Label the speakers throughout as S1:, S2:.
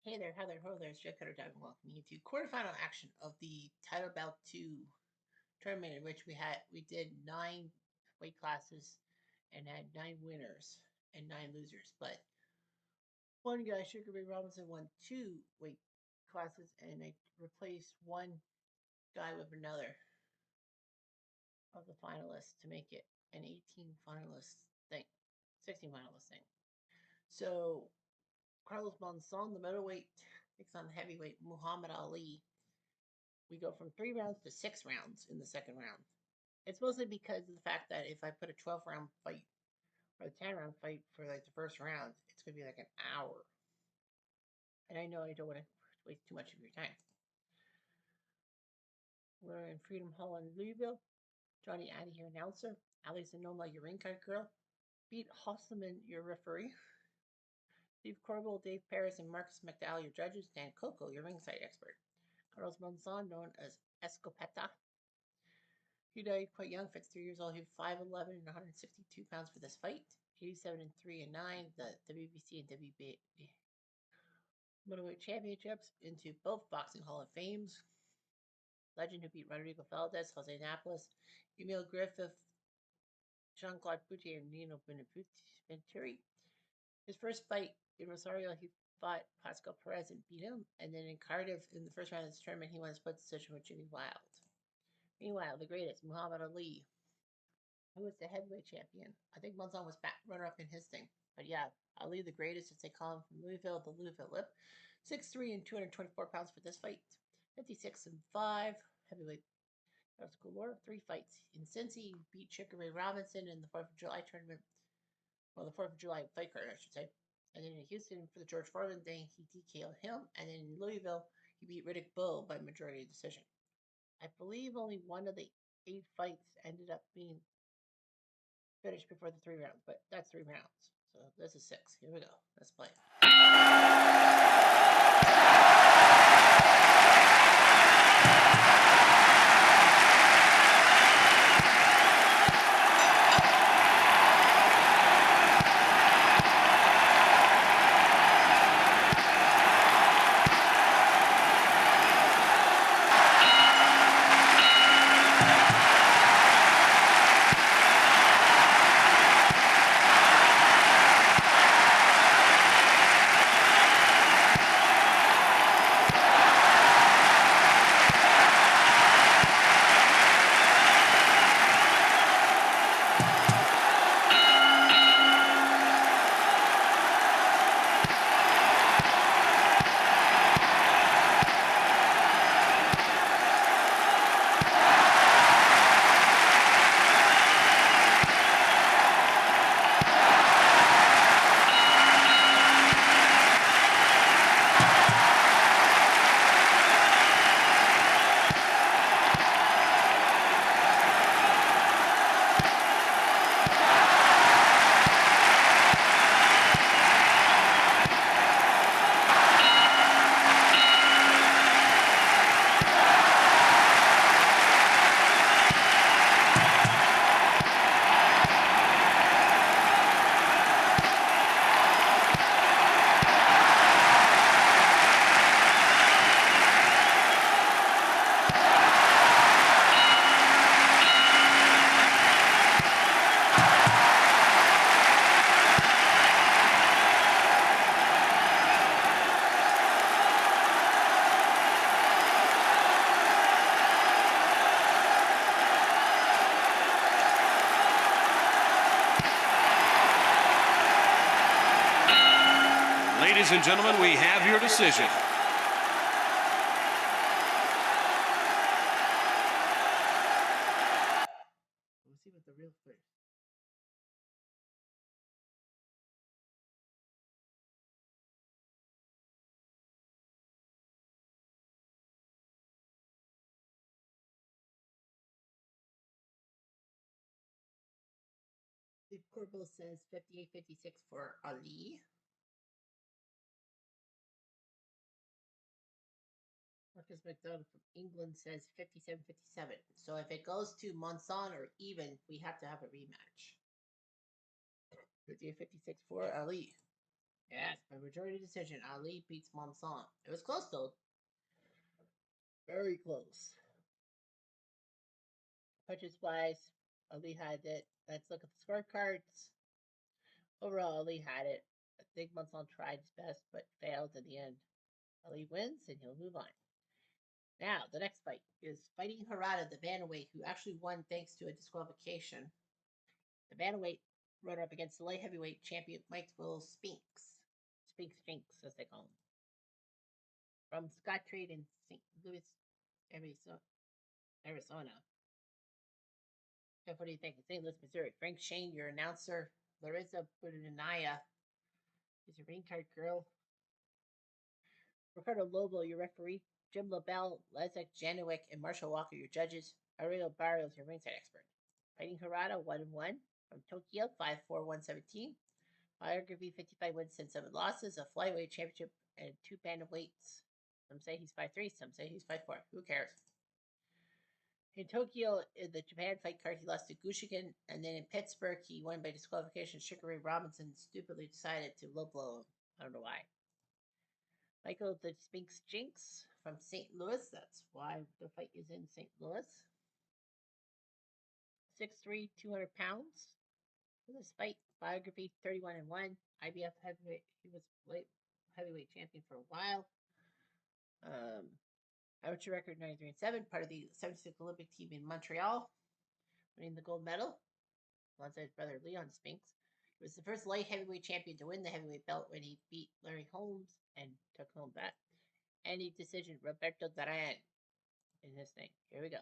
S1: Hey there, Heather, ho there, it's Jeff Cutter Diving. Welcome you to quarterfinal action of the Title Bout 2 tournament, in which we did 9 weight classes and had 9 winners and 9 losers. But one guy, Sugar Ray Robinson, won 2 weight classes, and I replaced one guy with another of the finalists to make it an 18 finalist thing, 16 finalist thing. So Carlos Monzon, the middleweight, takes on the heavyweight Muhammad Ali. We go from 3 rounds to 6 rounds in the second round. It's mostly because of the fact that if I put a 12-round fight or a 10-round fight for like the first round, it's going to be like an hour. And I know I don't want to waste too much of your time. We're in Freedom Hall in Louisville. Johnny Addy, your announcer. Ali's Noma, your ring card girl. Pete Hosselman, your referee. Steve Corbell, Dave Paris, and Marcus McDowell, your judges. Dan Coco, your ringside expert. Carlos Monzon, known as Escopeta. He died quite young, 53 years old. He was 5'11 and 162 pounds for this fight. 87 and 3 and 9, the WBC and WBA middleweight championships into both Boxing Hall of Fames. Legend who beat Rodrigo Valdez, Jose Napoles, Emil Griffith, Jean-Claude Poutier, and Nino Venturi. His first fight in Rosario, he fought Pascal Perez and beat him. And then in Cardiff, in the first round of this tournament, he won a split decision with Jimmy Wild. Meanwhile, the greatest, Muhammad Ali, who was the heavyweight champion. I think Monzon was back runner-up in his thing. But yeah, Ali the greatest, as they call him, from Louisville, the Louisville Lip. 6'3 and 224 pounds for this fight. 56 and 5, heavyweight. That was Galore. 3 fights. In Cincy, beat Sugar Ray Robinson in the 4th of July tournament. Well, the 4th of July fight card, I should say. And then in Houston, for the George Foreman thing, he DK'd him. And then in Louisville, he beat Riddick Bowe by majority decision. I believe only one of the 8 fights ended up being finished before the 3 rounds, but that's 3 rounds. So this is 6. Here we go. Let's play.
S2: Ladies and gentlemen, we have your decision.
S1: We'll see what the real fight. Steve Corbell says 58-56 for Ali. Marcus McDonald from England says 57-57. So if it goes to Monzon or even, we have to have a rematch. 58-56 for Ali. Yes, by majority decision, Ali beats Monson. It was close though. Very close. Punches wise, Ali had it. Let's look at the scorecards. Overall, Ali had it. I think Monson tried his best but failed in the end. Ali wins and he'll move on. Now, the next fight is fighting Harada, the bantamweight, who actually won thanks to a disqualification. The bantamweight runner up against the light heavyweight champion Michael Spinks. Spinks, as they call him. From Scott Trade in St. Louis, Arizona. Jeff, what do you think? St. Louis, Missouri. Frank Shane, your announcer. Larissa Budinaya is your ring card girl. Ricardo Lobo, your referee. Jim LaBelle, Leszek Janowick, and Marshall Walker, your judges. Ariel Barrios, your ringside expert. Fighting Harada, 1-1. From Tokyo, 5'4", 117. Biography, 55 wins and 7 losses. A flyweight championship and 2 bantamweights. Some say he's 5'3", some say he's 5'4". Who cares? In Tokyo, in the Japan fight card, he lost to Gushigan, and then in Pittsburgh, he won by disqualification. Sugar Ray Robinson stupidly decided to low blow him. I don't know why. Michael the Spinks Jinx from St. Louis. That's why the fight is in St. Louis. 6'3", 200 pounds. For this fight, biography 31-1. IBF heavyweight. He was heavyweight champion for a while. Amateur record 93-7. Part of the 76 Olympic team in Montreal, winning the gold medal alongside his brother Leon Spinks. He was the first light heavyweight champion to win the heavyweight belt when he beat Larry Holmes and took home that. Any decision, Roberto Duran in this thing. Here we go.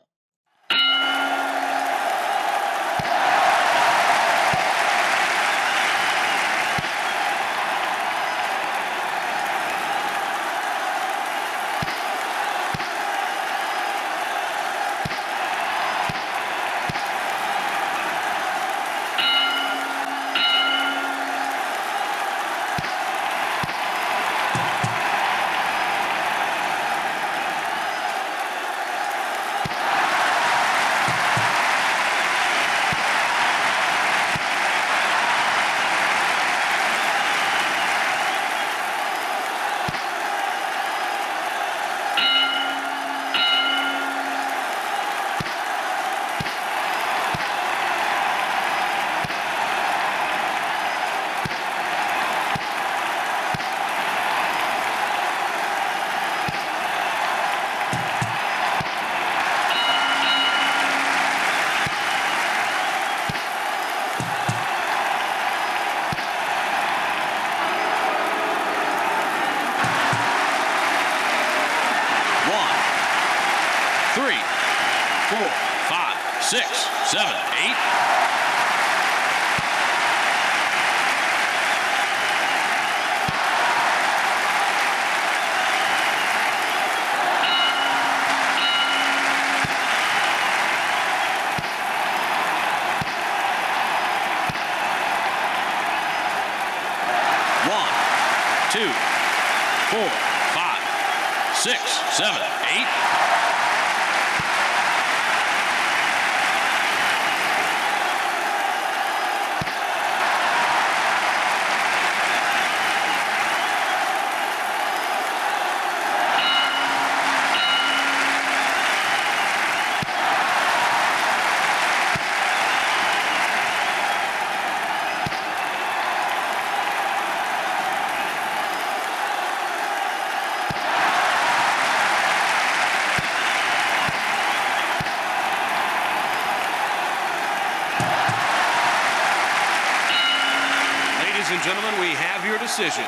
S2: Ladies and gentlemen, we have your decision.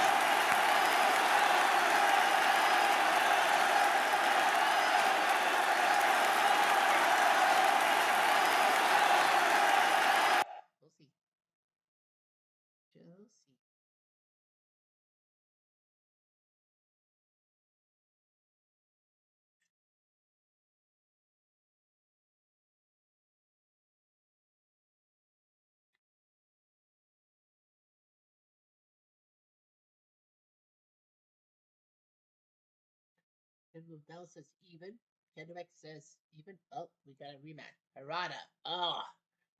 S1: And Bell says even. Kendrick says even. Oh, we got a rematch. Harada. Oh,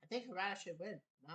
S1: I think Harada should win. No.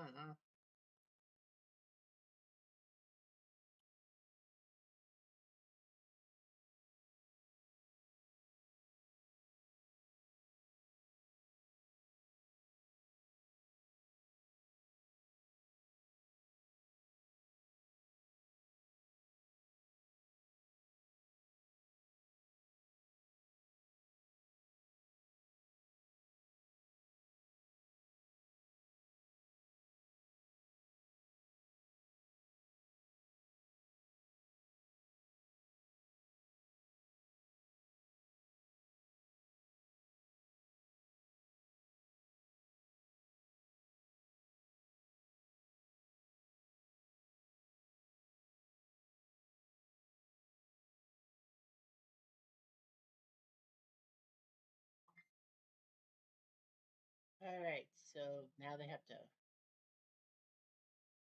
S1: All right, so now they have to.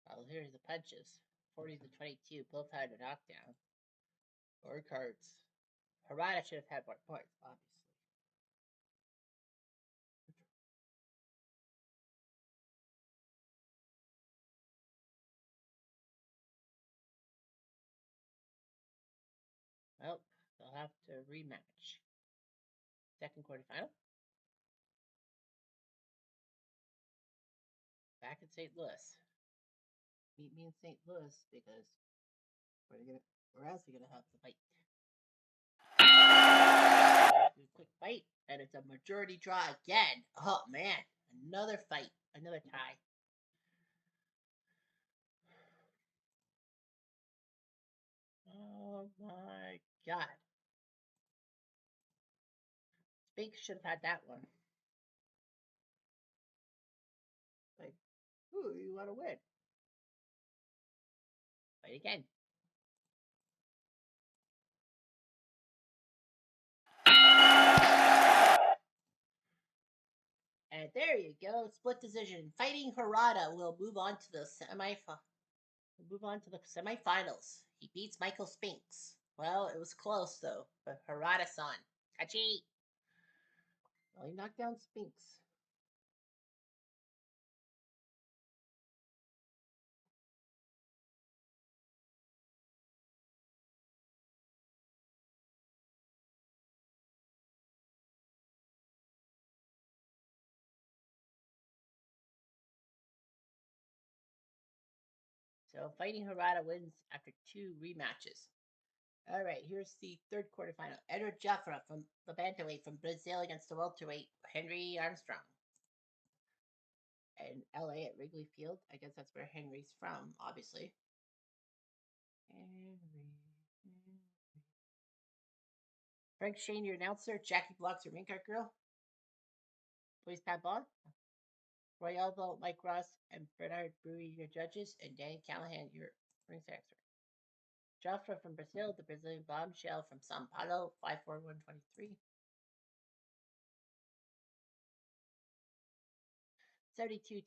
S1: Well, here's the punches. 40 to 22, both had a knockdown. 4 cards. Harada should have had more points, obviously. Well, they'll have to rematch. Second quarterfinal. Back in St. Louis. Meet me in St. Louis because where else are you gonna have the fight? Do a quick fight, and it's a majority draw again. Oh man, another fight, another tie. Oh my god. Spinks should have had that one. Like, ooh, you want to win. Fight again. And there you go, split decision. Fighting Harada will move on to the semifinals. He beats Michael Spinks. Well, it was close though, but Harada-san. Kachi! Well, he knocked down Spinks. So fighting Harada wins after 2 rematches. All right, here's the third quarterfinal. Edward Jafra from the bantamweight from Brazil against the welterweight Henry Armstrong. In LA at Wrigley Field. I guess that's where Henry's from, obviously. Henry. Frank Shane, your announcer. Jackie Blocks, your ring card girl. Luis Pabon. Roy Elbow, Mike Ross, and Bernard Brewery, your judges. And Danny Callahan, your ringside expert. Jafra from Brazil, the Brazilian bombshell from Sao Paulo, 5'4", 72,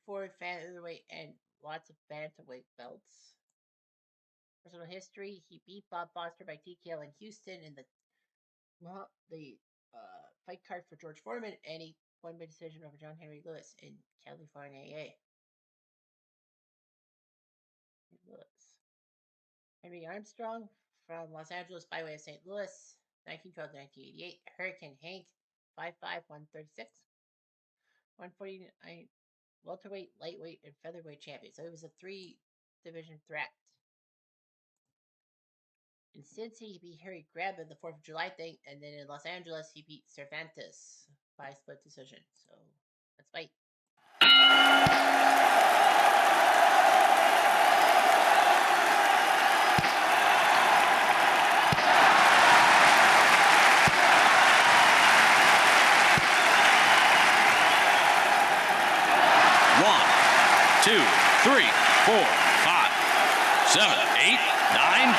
S1: 2-4 featherweight and lots of bantamweight belts. Personal history: he beat Bob Foster by TKO in Houston in the fight card for George Foreman, and he won by decision over John Henry Lewis in California. Henry Armstrong from Los Angeles by way of St. Louis, 1912 to 1988. Hurricane Hank, 5'5", 136. 149 welterweight, lightweight, and featherweight champion. So he was a 3-division threat. In Cincy, he beat Harry Greb in the 4th of July thing, and then in Los Angeles, he beat Cervantes by split decision. So let's fight.
S2: One, two, three, 4, 5, 7, 8, 9.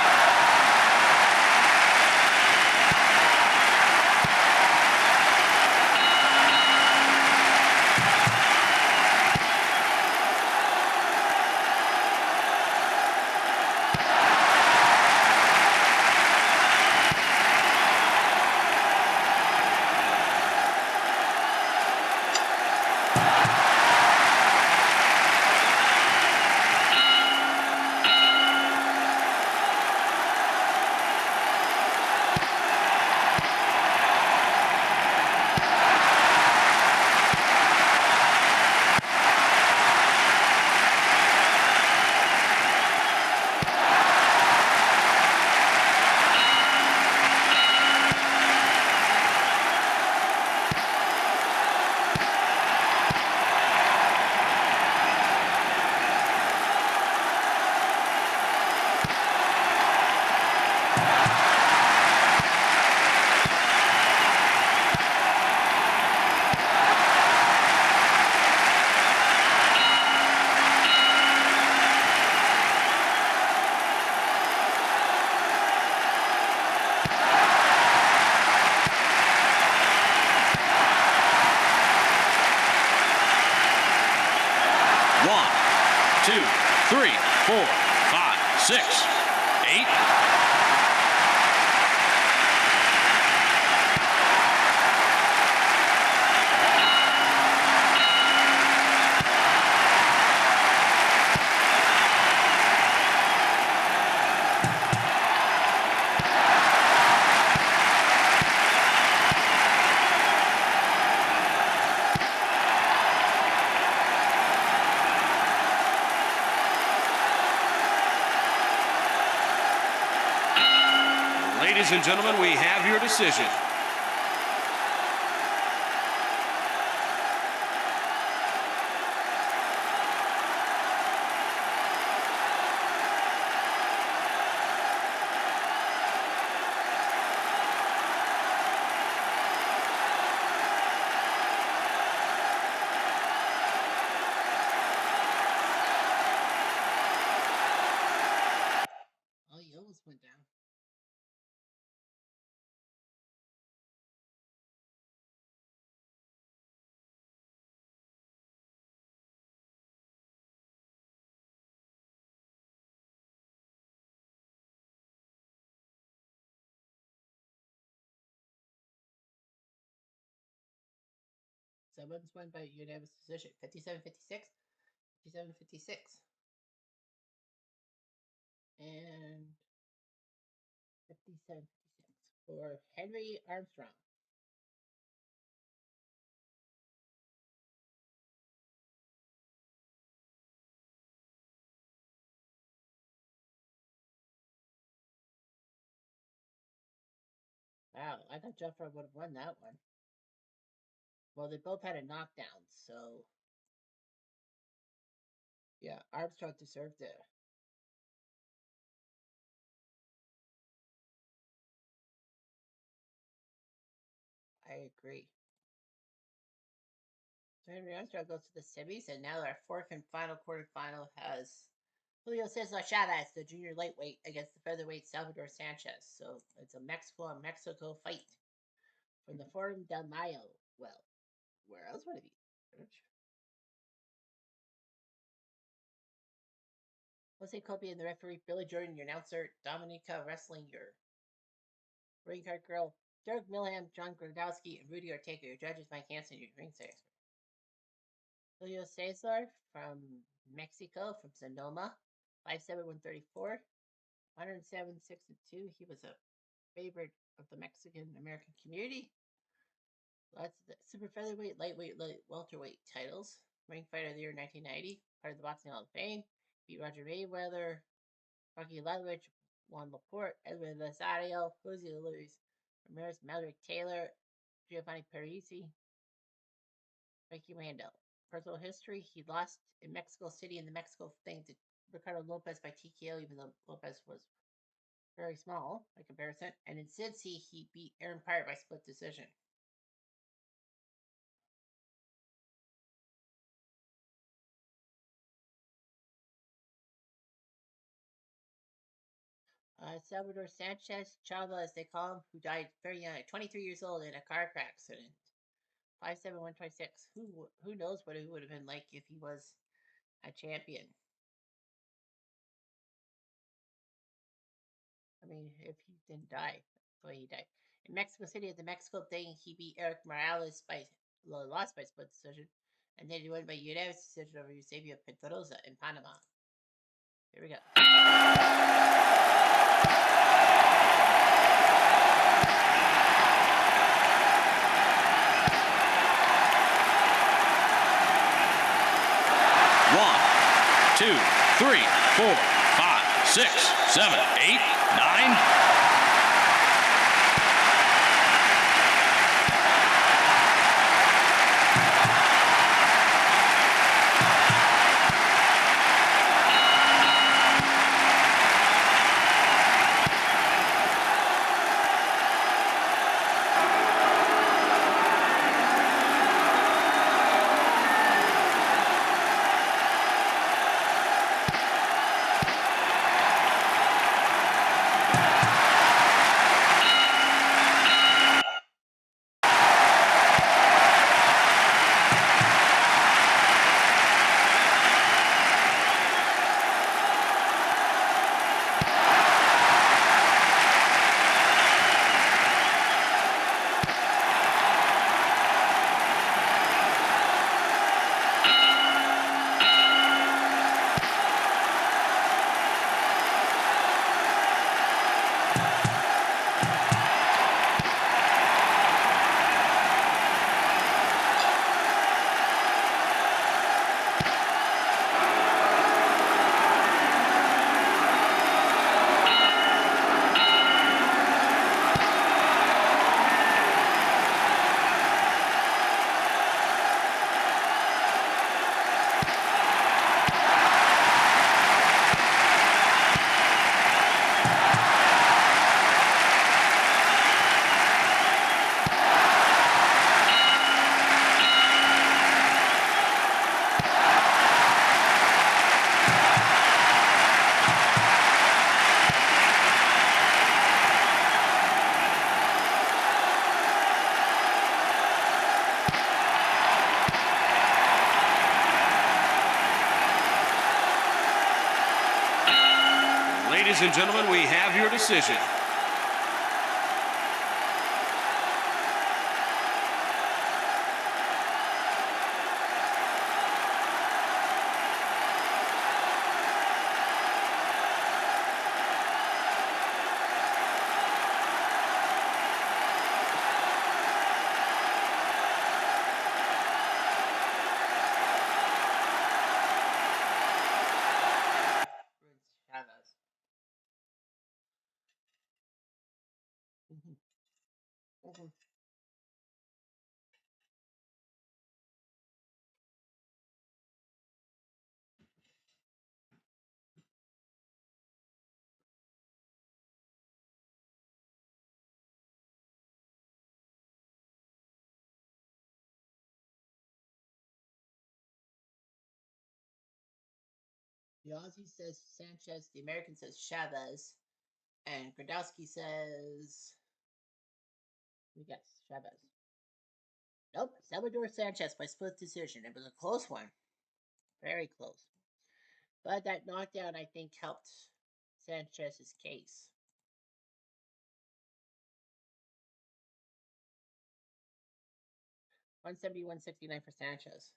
S2: 2, 3, 4, 5, 6, 8. Ladies and gentlemen, we have your decision.
S1: Oh, you almost went down. Someone's won by unanimous decision. 57-56, 57-56. And 57-56 for Henry Armstrong. Wow, I thought Jeffrey would have won that one. Well, they both had a knockdown, so yeah, Armstrong deserved it. I agree. So Henry Armstrong goes to the semis, and now our fourth and final quarterfinal has Julio Cesar Chavez, the junior lightweight, against the featherweight Salvador Sanchez. So it's a Mexico fight from the Forum del Mayo. Well, where else would it be? Jose Copy and the referee, Billy Jordan, your announcer, Dominica Wrestling, your ring card girl, Derek Milham, John Grodowski, and Rudy Ortega, your judges, Mike Hansen, your ring expert. Julio Cesar from Mexico, from Sonoma, 5'7", 134, 107, 6'2". He was a favorite of the Mexican American community. Lots of the super featherweight, lightweight, welterweight titles. Ring Fighter of the Year 1990, part of the Boxing Hall of Fame. Beat Roger Mayweather, Rocky Ludwig, Juan Laporte, Edwin Lazario, Jose Luis Ramirez, Maverick Taylor, Giovanni Parisi, Frankie Randall. Personal history: he lost in Mexico City in the Mexico thing to Ricardo Lopez by TKO, even though Lopez was very small by comparison. And in Cincy, he beat Aaron Pryor by split decision. Salvador Sanchez Chava, as they call him, who died very young, 23 years old, in a car accident. 5'7", 126. Who knows what it would have been like if he was a champion? I mean, if he didn't die the way he died. In Mexico City at the Mexico thing, he beat Eric Morales lost by split decision, and then he won by unanimous decision over Eusebio Pedrosa in Panama. Here we go.
S2: One, 2, 3, 4, 5, 6, 7, 8, 9. Ladies and gentlemen, we have your decision.
S1: Chavez. Mhm. Mhm. The Aussie says Sanchez. The American says Chavez. And Gradowski says, we guess, Chavez. Nope, Salvador Sanchez by split decision. It was a close one. Very close. But that knockdown, I think, helped Sanchez's case. 170, 169 for Sanchez.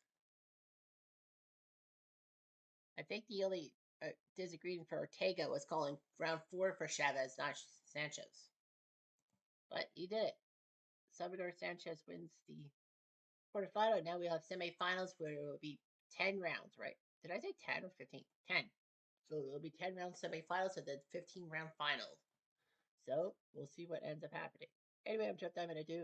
S1: I think the only disagreement for Ortega was calling round 4 for Chavez, not Sanchez. But he did it. Salvador Sanchez wins the quarterfinal. Now we have semifinals where it will be 10 rounds, right? Did I say 10 or 15? 10. So it'll be 10 round semifinals and then 15 round finals. So we'll see what ends up happening. Anyway, I'm Jeff Diamond. I do.